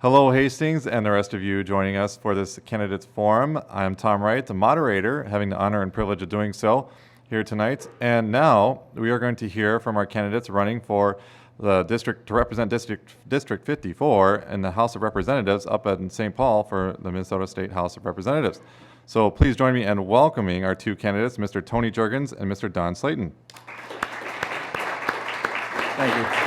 Hello, Hastings, and the rest of you joining us for this Candidates Forum. I'm Tom Wright, the moderator, having the honor and privilege of doing so here tonight. And now we are going to hear from our candidates running for the district to represent District 54 in the House of Representatives up in St. Paul for the Minnesota State House of Representatives. So please join me in welcoming our two candidates, Mr. Tony Juergens and Mr. DSlaten. Thank you.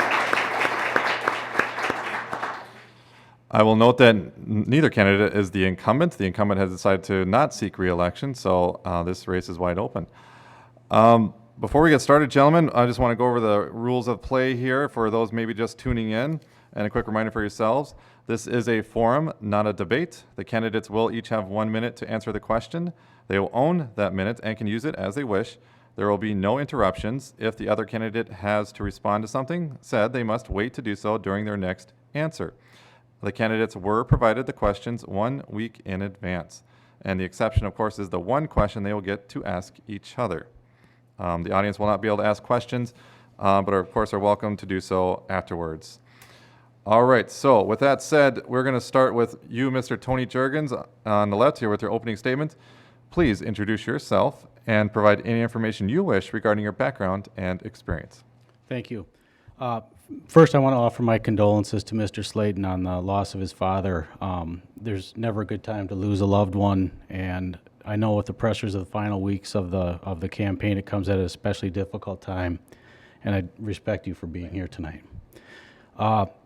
I will note that neither candidate is the incumbent. The incumbent has decided to not seek re-election, so this race is wide open. Before we get started, gentlemen, I just want to go over the rules of play here for those maybe just tuning in, and a quick reminder for yourselves. This is a forum, not a debate. The candidates will each have 1 minute to answer the question. They will own that minute and can use it as they wish. There will be no interruptions. If the other candidate has to respond to something said, they must wait to do so during their next answer. The candidates were provided the questions 1 week in advance. And the exception, of course, is the one question they will get to ask each other. The audience will not be able to ask questions, but of course are welcome to do so afterwards. All right, so with that said, we're going to start with you, Mr. Tony Juergens, on the left here with your opening statement. Please introduce yourself and provide any information you wish regarding your background and experience. Thank you. First, I want to offer my condolences to Mr. Slaten on the loss of his father. There's never a good time to lose a loved one, and I know with the pressures of the final weeks of the campaign, it comes at an especially difficult time, and I respect you for being here tonight.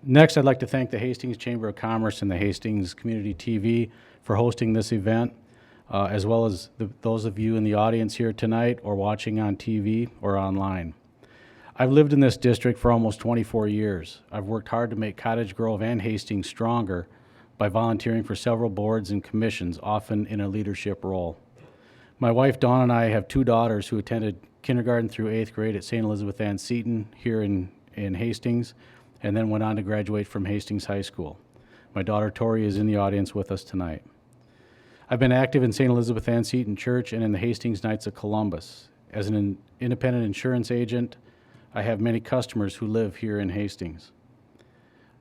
Next, I'd like to thank the Hastings Chamber of Commerce and the Hastings Community TV for hosting this event, as well as those of you in the audience here tonight or watching on TV or online. I've lived in this district for almost 24 years. I've worked hard to make Cottage Grove and Hastings stronger by volunteering for several boards and commissions, often in a leadership role. My wife Dawn and I have 2 daughters who attended kindergarten through 8th grade at St. Elizabeth Ann Seton here in Hastings, and then went on to graduate from Hastings High School. My daughter Tori is in the audience with us tonight. I've been active in St. Elizabeth Ann Seton Church and in the Hastings Knights of Columbus. As an independent insurance agent, I have many customers who live here in Hastings.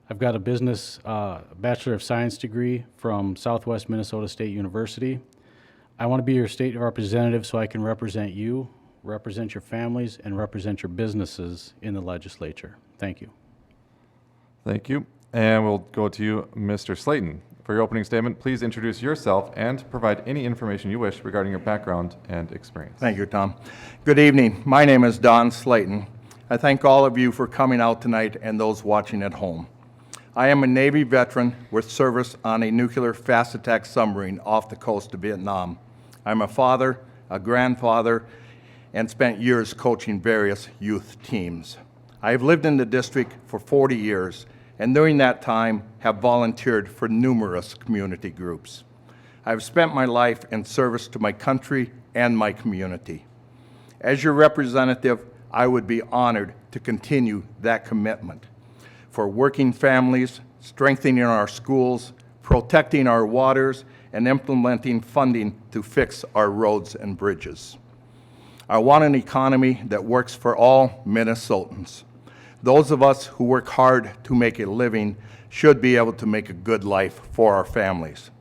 I've got a business Bachelor of Science degree from Southwest Minnesota State University. I want to be your state representative so I can represent you, represent your families, and represent your businesses in the legislature. Thank you. Thank you. And we'll go to you, Mr. Slaten. For your opening statement, please introduce yourself and provide any information you wish regarding your background and experience. Thank you, Tom. Good evening. My name is DSlaten. I thank all of you for coming out tonight and those watching at home. I am a Navy veteran with service on a nuclear fast attack submarine off the coast of Vietnam. I'm a father, a grandfather, and spent years coaching various youth teams. I have lived in the district for 40 years, and during that time have volunteered for numerous community groups. I have spent my life in service to my country and my community. As your representative, I would be honored to continue that commitment for working families, strengthening our schools, protecting our waters, and implementing funding to fix our roads and bridges. I want an economy that works for all Minnesotans. Those of us who work hard to make a living should be able to make a good life for our families.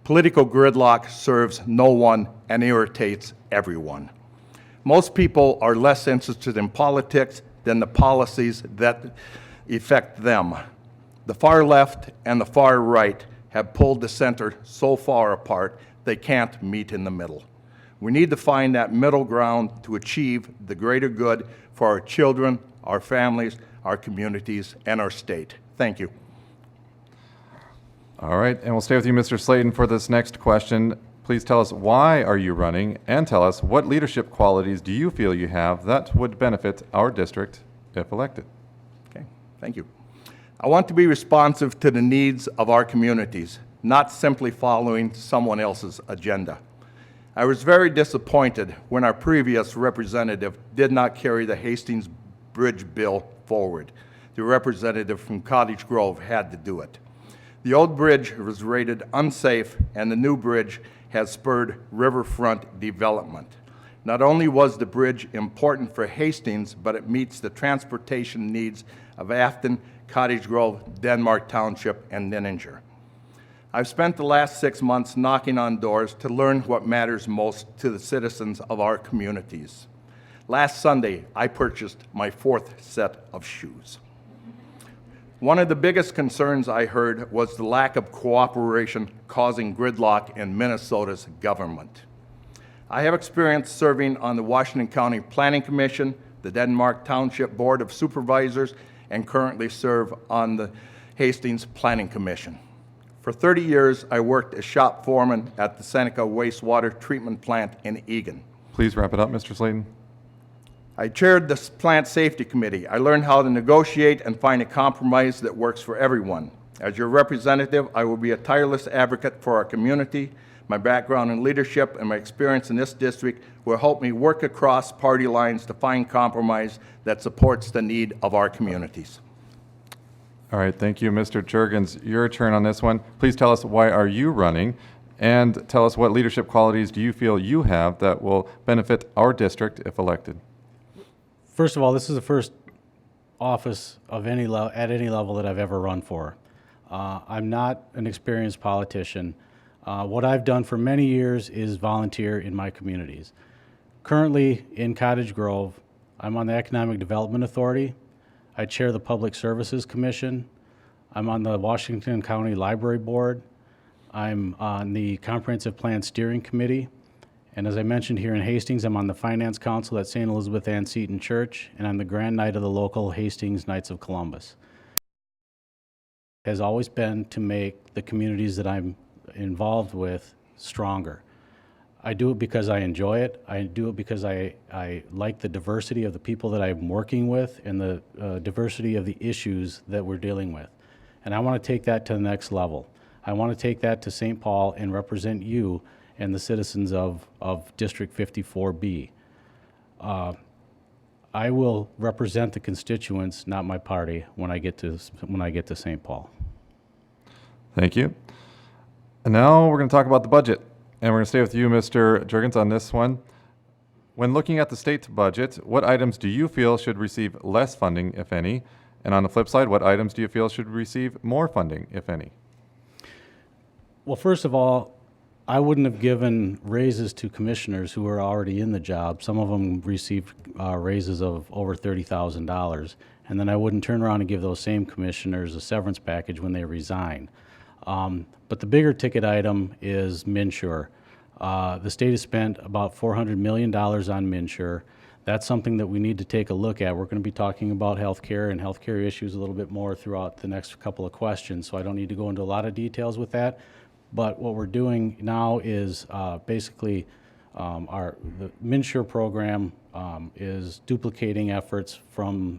Political gridlock serves no one and irritates everyone. Most people are less interested in politics than the policies that affect them. The far left and the far right have pulled the center so far apart they can't meet in the middle. We need to find that middle ground to achieve the greater good for our children, our families, our communities, and our state. Thank you. All right, and we'll stay with you, Mr. Slaten, for this next question. Please tell us why are you running, and tell us what leadership qualities do you feel you have that would benefit our district if elected. Okay, thank you. I want to be responsive to the needs of our communities, not simply following someone else's agenda. I was very disappointed when our previous representative did not carry the Hastings Bridge bill forward. The representative from Cottage Grove had to do it. The old bridge was rated unsafe, and the new bridge has spurred riverfront development. Not only was the bridge important for Hastings, but it meets the transportation needs of Afton, Cottage Grove, Denmark Township, and Ninninger. I've spent the last 6 months knocking on doors to learn what matters most to the citizens of our communities. Last Sunday, I purchased my 4th set of shoes. One of the biggest concerns I heard was the lack of cooperation causing gridlock in Minnesota's government. I have experience serving on the Washington County Planning Commission, the Denmark Township Board of Supervisors, and currently serve on the Hastings Planning Commission. For 30 years, I worked as shop foreman at the Seneca Wastewater Treatment Plant in Eagan. Please wrap it up, Mr. Slaten. I chaired the Plant Safety Committee. I learned how to negotiate and find a compromise that works for everyone. As your representative, I will be a tireless advocate for our community. My background in leadership and my experience in this district will help me work across party lines to find compromise that supports the need of our communities. All right, thank you, Mr. Juergens. Your turn on this one. Please tell us, why are you running? And tell us, what leadership qualities do you feel you have that will benefit our district if elected? First of all, this is the first office of at any level that I've ever run for. I'm not an experienced politician. What I've done for many years is volunteer in my communities. Currently in Cottage Grove, I'm on the Economic Development Authority. I chair the Public Services Commission. I'm on the Washington County Library Board. I'm on the Comprehensive Plan Steering Committee. And as I mentioned, here in Hastings, I'm on the Finance Council at St. Elizabeth Ann Seton Church, and I'm the Grand Knight of the local Hastings Knights of Columbus. Has always been to make the communities that I'm involved with stronger. I do it because I enjoy it. I do it because I like the diversity of the people that I'm working with and the diversity of the issues that we're dealing with. And I want to take that to the next level. I want to take that to St. Paul and represent you and the citizens of District 54B. I will represent the constituents, not my party, when I get to St. Paul. Thank you. And now we're going to talk about the budget. And we're going to stay with you, Mr. Juergens, on this one. When looking at the state budget, what items do you feel should receive less funding, if any? And on the flip side, what items do you feel should receive more funding, if any? Well, first of all, I wouldn't have given raises to commissioners who are already in the job. Some of them received raises of over $30,000. And then I wouldn't turn around and give those same commissioners a severance package when they resign. But the bigger ticket item is MNsure. The state has spent about $400 million on MNsure. That's something that we need to take a look at. We're going to be talking about healthcare and healthcare issues a little bit more throughout the next couple of questions, so I don't need to go into a lot of details with that. But what we're doing now is basically the MNsure program is duplicating efforts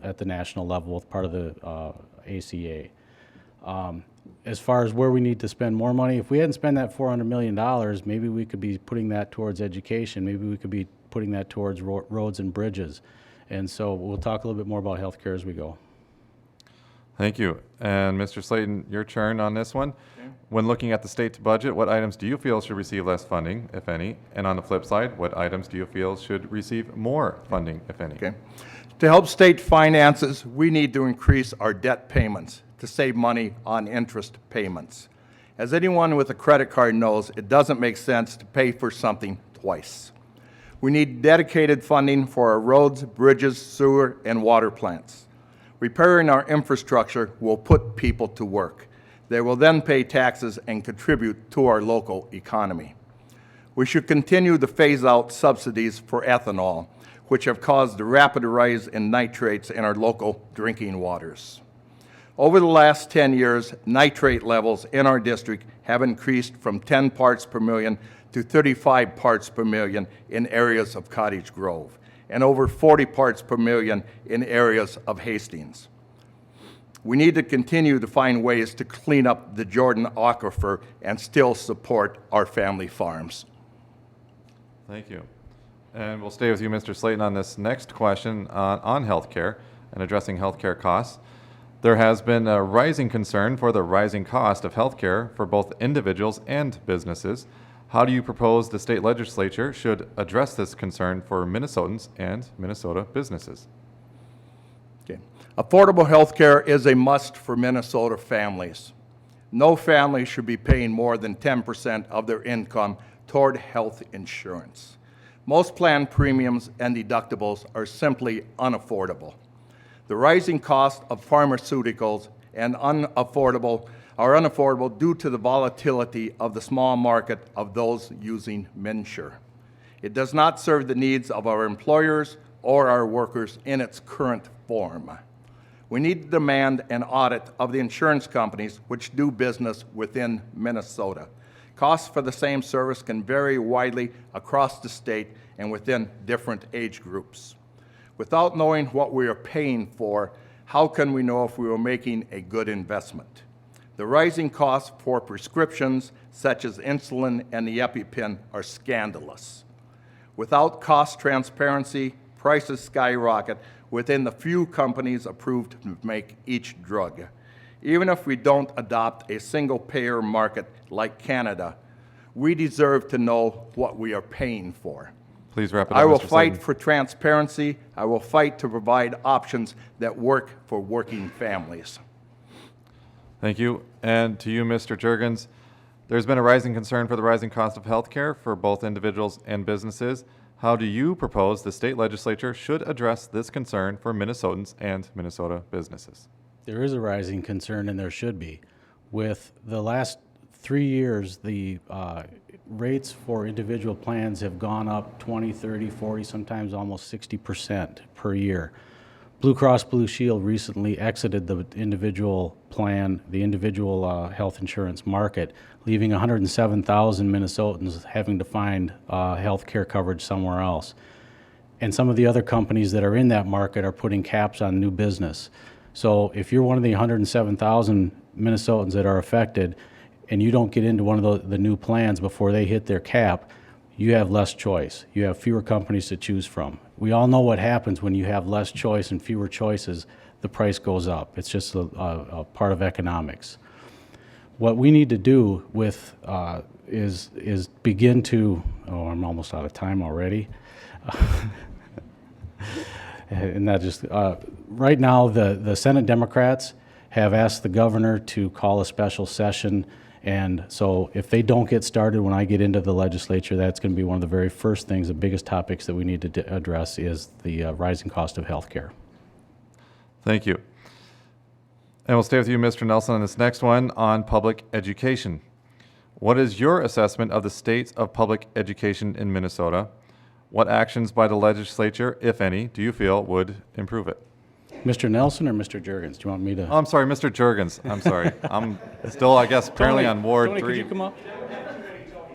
at the national level with part of the ACA. As far as where we need to spend more money, if we hadn't spent that $400 million, maybe we could be putting that towards education. Maybe we could be putting that towards roads and bridges. And so we'll talk a little bit more about healthcare as we go. Thank you. And Mr. Slaten, your turn on this one. Okay. When looking at the state budget, what items do you feel should receive less funding, if any? And on the flip side, what items do you feel should receive more funding, if any? Okay. To help state finances, we need to increase our debt payments to save money on interest payments. As anyone with a credit card knows, it doesn't make sense to pay for something twice. We need dedicated funding for our roads, bridges, sewer, and water plants. Repairing our infrastructure will put people to work. They will then pay taxes and contribute to our local economy. We should continue to phase out subsidies for ethanol, which have caused a rapid rise in nitrates in our local drinking waters. Over the last 10 years, nitrate levels in our district have increased from 10 parts per million to 35 parts per million in areas of Cottage Grove, and over 40 parts per million in areas of Hastings. We need to continue to find ways to clean up the Jordan Aquifer and still support our family farms. Thank you. And we'll stay with you, Mr. Slaten, on this next question on healthcare and addressing healthcare costs. There has been a rising concern for the rising cost of healthcare for both individuals and businesses. How do you propose the state legislature should address this concern for Minnesotans and Minnesota businesses? Okay. Affordable health care is a must for Minnesota families. No family should be paying more than 10% of their income toward health insurance. Most plan premiums and deductibles are simply unaffordable. The rising cost of pharmaceuticals and are unaffordable due to the volatility of the small market of those using MNsure. It does not serve the needs of our employers or our workers in its current form. We need to demand an audit of the insurance companies which do business within Minnesota. Costs for the same service can vary widely across the state and within different age groups. Without knowing what we are paying for, how can we know if we are making a good investment? The rising costs for prescriptions such as insulin and the EpiPen are scandalous. Without cost transparency, prices skyrocket within the few companies approved to make each drug. Even if we don't adopt a single-payer market like Canada, we deserve to know what we are paying for. Please wrap it up, I will Mr. fight Sladen. for transparency. I will fight to provide options that work for working families. Thank you. And to you, Mr. Juergens, there's been a rising concern for the rising cost of health care for both individuals and businesses. How do you propose the state legislature should address this concern for Minnesotans and Minnesota businesses? There is a rising concern, and there should be. With the last 3 years, the rates for individual plans have gone up 20, 30, 40, sometimes almost 60% per year. Blue Cross Blue Shield recently exited the individual plan, the individual health insurance market, leaving 107,000 Minnesotans having to find health care coverage somewhere else. And some of the other companies that are in that market are putting caps on new business. So if you're one of the 107,000 Minnesotans that are affected and you don't get into one of the new plans before they hit their cap, you have less choice. You have fewer companies to choose from. We all know what happens when you have less choice and fewer choices, the price goes up. It's just a part of economics. What we need to do with is begin to, oh, I'm almost out of time already. And that just, right now the Senate Democrats have asked the governor to call a special session. And so if they don't get started when I get into the legislature, that's going to be one of the very first things, the biggest topics that we need to address is the rising cost of health care. Thank you. And we'll stay with you, Mr. Nelson, on this next one on public education. What is your assessment of the state of public education in Minnesota? What actions by the legislature, if any, do you feel would improve it? Mr. Nelson or Mr. Juergens? Do you want me to? Oh, I'm sorry, Mr. Juergens. I'm sorry. I'm still, I guess, apparently Tony, on Ward Tony, 3. could you come up?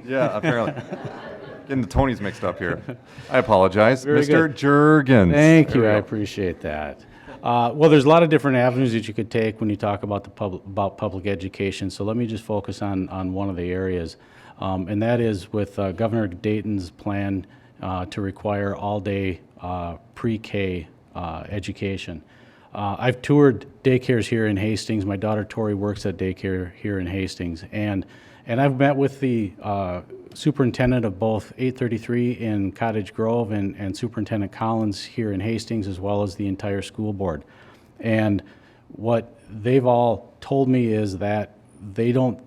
Yeah, apparently. Getting the Tonys mixed up here. I apologize. Very Mr. good. Juergens. Thank There you. we I go. appreciate that. Well, there's a lot of different avenues that you could take when you talk about public education. So let me just focus on one of the areas, and that is with Governor Dayton's plan to require all-day pre-K education. I've toured daycares here in Hastings. My daughter Tori works at daycare here in Hastings, and I've met with the superintendent of both 833 in Cottage Grove and Superintendent Collins here in Hastings, as well as the entire school board. And what they've all told me is that they don't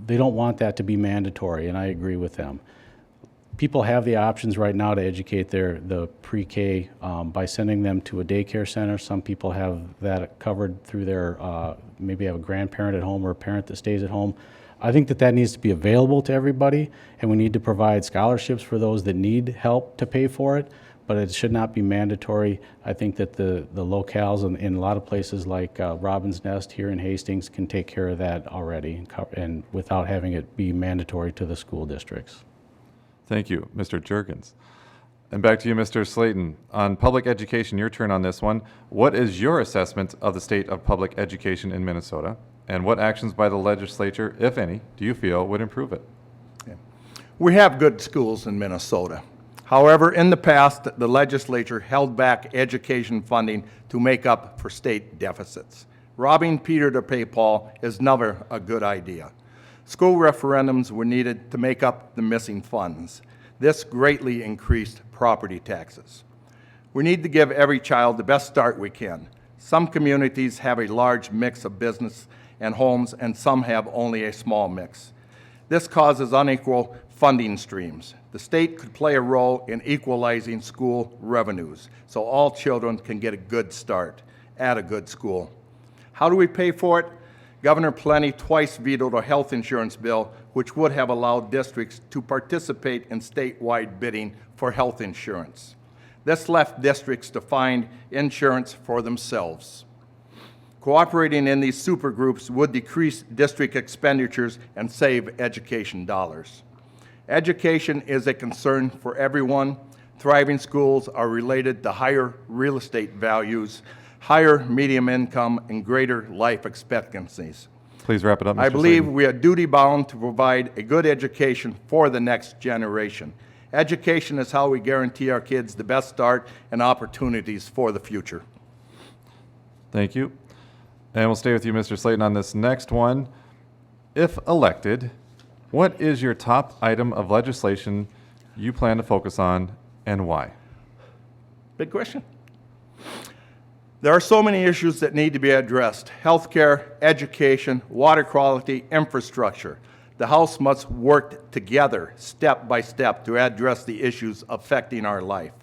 want that to be mandatory, and I agree with them. People have the options right now to educate the pre-K by sending them to a daycare center. Some people have that covered through their, maybe have a grandparent at home or a parent that stays at home. I think that needs to be available to everybody, and we need to provide scholarships for those that need help to pay for it, but it should not be mandatory. I think that the locales in a lot of places like Robin's Nest here in Hastings can take care of that already and without having it be mandatory to the school districts. Thank you, Mr. Juergens. And back to you, Mr. Slaten. On public education, your turn on this one. What is your assessment of the state of public education in Minnesota? And what actions by the legislature, if any, do you feel would improve it? We have good schools in Minnesota. However, in the past, the legislature held back education funding to make up for state deficits. Robbing Peter to pay Paul is never a good idea. School referendums were needed to make up the missing funds. This greatly increased property taxes. We need to give every child the best start we can. Some communities have a large mix of business and homes, and some have only a small mix. This causes unequal funding streams. The state could play a role in equalizing school revenues so all children can get a good start at a good school. How do we pay for it? Governor Plenty twice vetoed a health insurance bill which would have allowed districts to participate in statewide bidding for health insurance. This left districts to find insurance for themselves. Cooperating in these supergroups would decrease district expenditures and save education dollars. Education is a concern for everyone. Thriving schools are related to higher real estate values, higher median income, and greater life expectancies. Please wrap it up, Mr. I believe Slaten. we are duty-bound to provide a good education for the next generation. Education is how we guarantee our kids the best start and opportunities for the future. Thank you. And we'll stay with you, Mr. Slaten, on this next one. If elected, what is your top item of legislation you plan to focus on and why? Big question. There are so many issues that need to be addressed: healthcare, education, water quality, infrastructure. The House must work together, step by step, to address the issues affecting our life.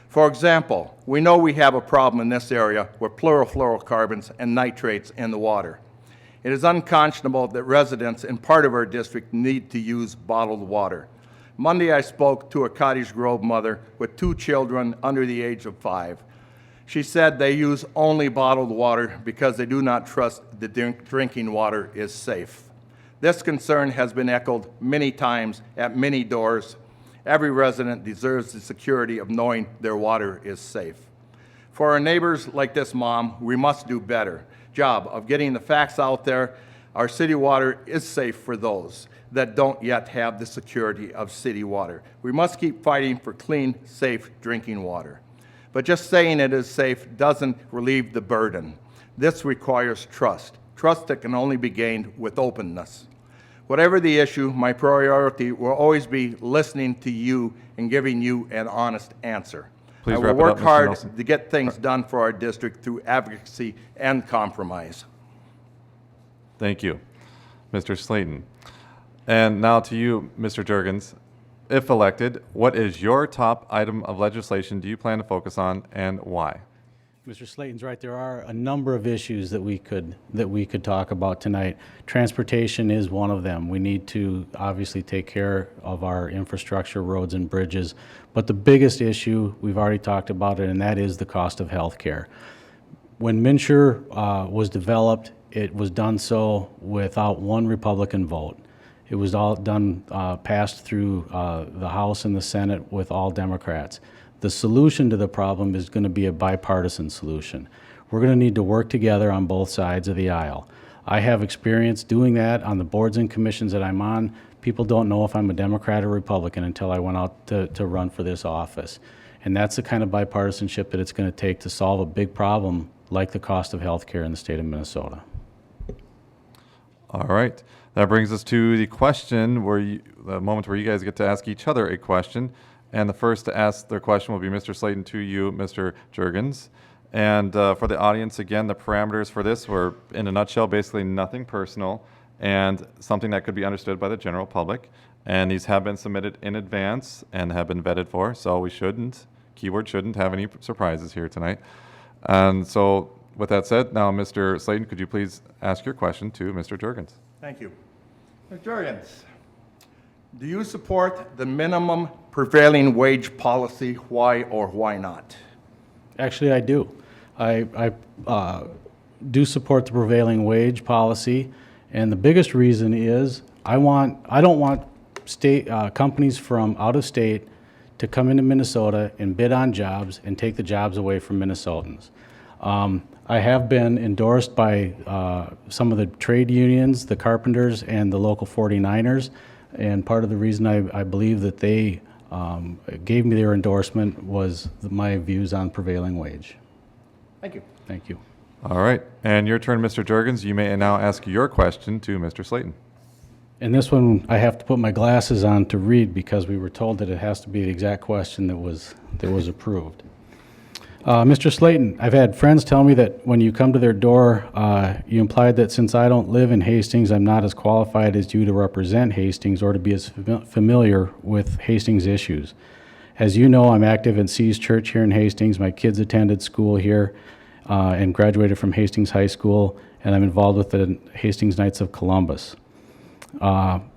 For example, we know we have a problem in this area with chlorofluorocarbons and nitrates in the water. It is unconscionable that residents in part of our district need to use bottled water. Monday, I spoke to a Cottage Grove mother with 2 children under the age of 5. She said they use only bottled water because they do not trust the drinking water is safe. This concern has been echoed many times at many doors. Every resident deserves the security of knowing their water is safe. For our neighbors like this mom, we must do better job of getting the facts out there. Our city water is safe for those that don't yet have the security of city water. We must keep fighting for clean, safe drinking water. But just saying it is safe doesn't relieve the burden. This requires trust that can only be gained with openness. Whatever the issue, my priority will always be listening to you and giving you an honest answer. Please I will wrap it work up, Mr. hard Nelson. to get things done for our district through advocacy and compromise. Thank you, Mr. Slaten. And now to you, Mr. Juergens. If elected, what is your top item of legislation do you plan to focus on and why? Mr. Slaten's right. There are a number of issues that we could talk about tonight. Transportation is one of them. We need to obviously take care of our infrastructure, roads and bridges. But the biggest issue, we've already talked about it, and that is the cost of health care. When MNsure was developed, it was done so without one Republican vote. It was all done, passed through the House and the Senate with all Democrats. The solution to the problem is going to be a bipartisan solution. We're going to need to work together on both sides of the aisle. I have experience doing that on the boards and commissions that I'm on. People don't know if I'm a Democrat or Republican until I went out to run for this office. And that's the kind of bipartisanship that it's going to take to solve a big problem like the cost of health care in the state of Minnesota. All right. That brings us to the question the moment where you guys get to ask each other a question. And the first to ask their question will be Mr. Slaten to you, Mr. Juergens. And for the audience, again, the parameters for this were, in a nutshell, basically nothing personal and something that could be understood by the general public. And these have been submitted in advance and have been vetted for, so we shouldn't have any surprises here tonight. And so with that said, now, Mr. Slaten, could you please ask your question to Mr. Juergens? Thank you. Mr. Juergens, do you support the minimum prevailing wage policy? Why or why not? Actually, I do. I do support the prevailing wage policy, and the biggest reason is I don't want state companies from out of state to come into Minnesota and bid on jobs and take the jobs away from Minnesotans. I have been endorsed by some of the trade unions, the carpenters, and the local 49ers, and part of the reason I believe that they gave me their endorsement was my views on prevailing wage. Thank you. Thank you. All right. And your turn, Mr. Juergens. You may now ask your question to Mr. Slaten. And this one, I have to put my glasses on to read because we were told that it has to be the exact question that was approved. Mr. Slaten, I've had friends tell me that when you come to their door, you implied that since I don't live in Hastings, I'm not as qualified as you to represent Hastings or to be as familiar with Hastings issues. As you know, I'm active in C's Church here in Hastings. My kids attended school here and graduated from Hastings High School, and I'm involved with the Hastings Knights of Columbus.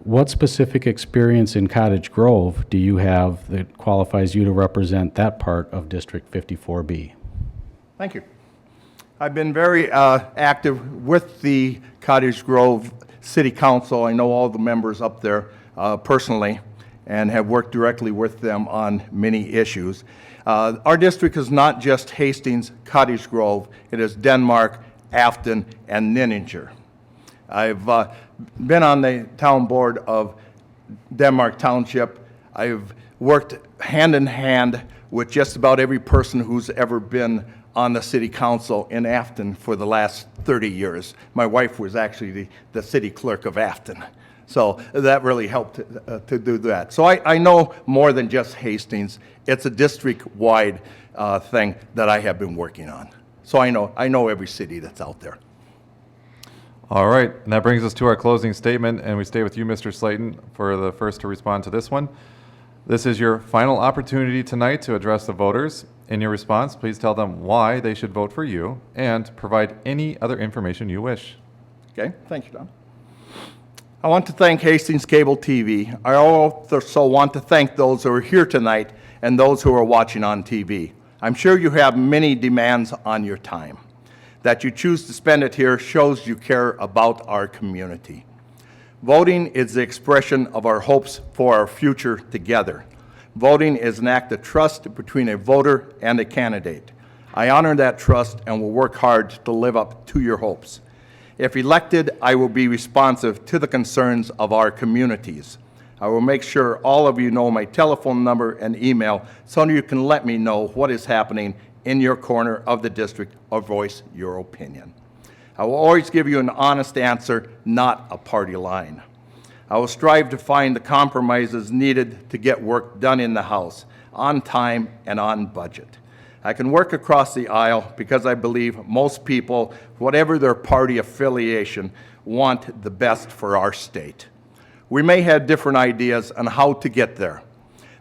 What specific experience in Cottage Grove do you have that qualifies you to represent that part of District 54B? Thank you. I've been very active with the Cottage Grove City Council. I know all the members up there personally and have worked directly with them on many issues. Our district is not just Hastings, Cottage Grove. It is Denmark, Afton, and Ninninger. I've been on the town board of Denmark Township. I've worked hand in hand with just about every person who's ever been on the city council in Afton for the last 30 years. My wife was actually the city clerk of Afton. So that really helped to do that. So I know more than just Hastings. It's a district-wide thing that I have been working on. So I know every city that's out there. All right, and that brings us to our closing statement, and we stay with you, Mr. Slaten, for the first to respond to this one. This is your final opportunity tonight to address the voters. In your response, please tell them why they should vote for you and provide any other information you wish. Okay, thank you, Don. I want to thank Hastings Cable TV. I also want to thank those who are here tonight and those who are watching on TV. I'm sure you have many demands on your time. That you choose to spend it here shows you care about our community. Voting is the expression of our hopes for our future together. Voting is an act of trust between a voter and a candidate. I honor that trust and will work hard to live up to your hopes. If elected, I will be responsive to the concerns of our communities. I will make sure all of you know my telephone number and email so you can let me know what is happening in your corner of the district or voice your opinion. I will always give you an honest answer, not a party line. I will strive to find the compromises needed to get work done in the House, on time and on budget. I can work across the aisle because I believe most people, whatever their party affiliation, want the best for our state. We may have different ideas on how to get there,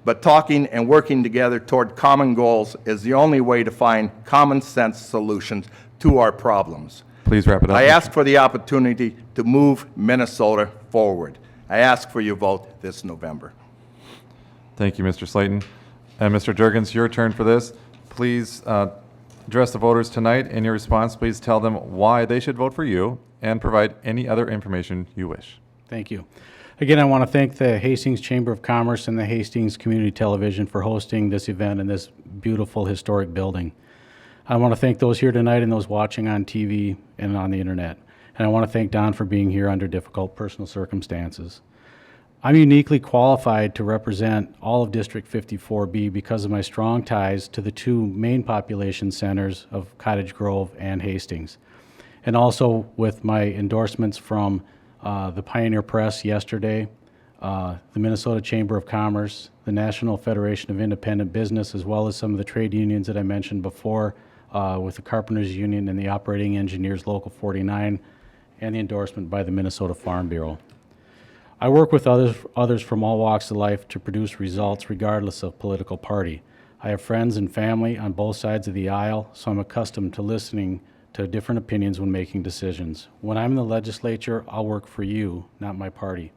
but talking and working together toward common goals is the only way to find common sense solutions to our problems. Please wrap it up. I ask for the opportunity to move Minnesota forward. I ask for your vote this November. Thank you, Mr. Slaten. And Mr. Juergens, your turn for this. Please address the voters tonight. In your response, please tell them why they should vote for you and provide any other information you wish. Thank you. Again, I want to thank the Hastings Chamber of Commerce and the Hastings Community Television for hosting this event in this beautiful historic building. I want to thank those here tonight and those watching on TV and on the internet. And I want to thank Don for being here under difficult personal circumstances. I'm uniquely qualified to represent all of District 54B because of my strong ties to the two main population centers of Cottage Grove and Hastings. And also with my endorsements from the Pioneer Press yesterday, the Minnesota Chamber of Commerce, the National Federation of Independent Business, as well as some of the trade unions that I mentioned before, with the Carpenters Union and the Operating Engineers Local 49, and the endorsement by the Minnesota Farm Bureau. I work with others from all walks of life to produce results regardless of political party. I have friends and family on both sides of the aisle, so I'm accustomed to listening to different opinions when making decisions. When I'm in the legislature, I'll work for you, not my party.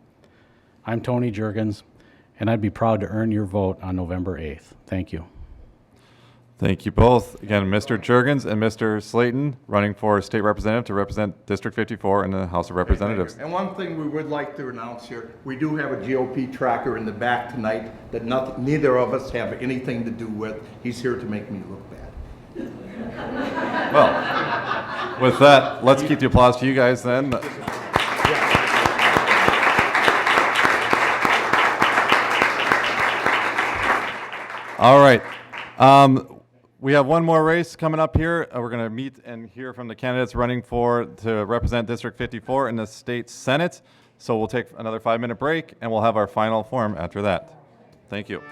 I'm Tony Juergens, and I'd be proud to earn your vote on November 8th. Thank you. Thank you both. Again, Mr. Juergens and Mr. Slaten running for state representative to represent District 54 in the House of Representatives. And one thing we would like to announce here, we do have a GOP tracker in the back tonight that neither of us have anything to do with. He's here to make me look bad. Well, with that, let's keep the applause to you guys then. All right. We have one more race coming up here. We're going to meet and hear from the candidates running to represent District 54 in the state Senate. So we'll take another 5-minute break, and we'll have our final forum after that. Thank you.